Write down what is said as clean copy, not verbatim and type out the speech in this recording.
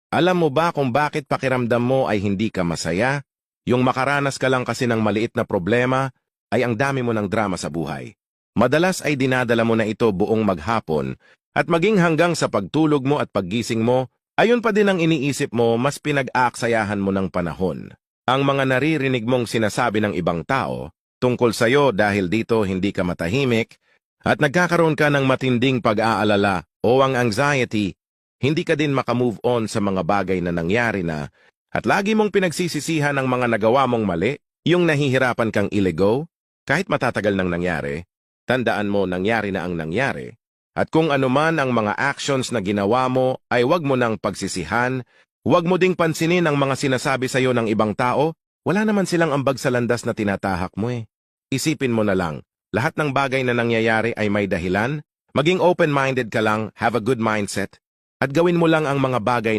Alam mo ba kung bakit pakiramdam mo ay hindi ka masaya? Yung makaranas ka lang kasi ng maliit na problema ay ang dami mo ng drama sa buhay. Madalas ay dinadala mo na ito buong maghapon at maging hanggang sa pagtulog mo at paggising mo, ayun pa din ang iniisip mo, mas pinag-aaksayahan mo ng panahon. Ang mga naririnig mong sinasabi ng ibang tao tungkol sa'yo dahil dito hindi ka matahimik at nagkakaroon ka ng matinding pag-aalala o ang anxiety. Hindi ka din makamove on sa mga bagay na nangyari na at lagi mong pinagsisisihan ang mga nagawa mong mali, yung nahihirapan kang i-let-go, kahit matatagal nang nangyari, tandaan mo nangyari na ang nangyari. At kung anuman ang mga actions na ginawa mo ay wag mo nang pagsisihan, wag mo ding pansinin ang mga sinasabi sa iyo ng ibang tao, wala naman silang ambag sa landas na tinatahak mo eh. Isipin mo na lang, lahat ng bagay na nangyayari ay may dahilan, maging open-minded ka lang, have a good mindset, at gawin mo lang ang mga bagay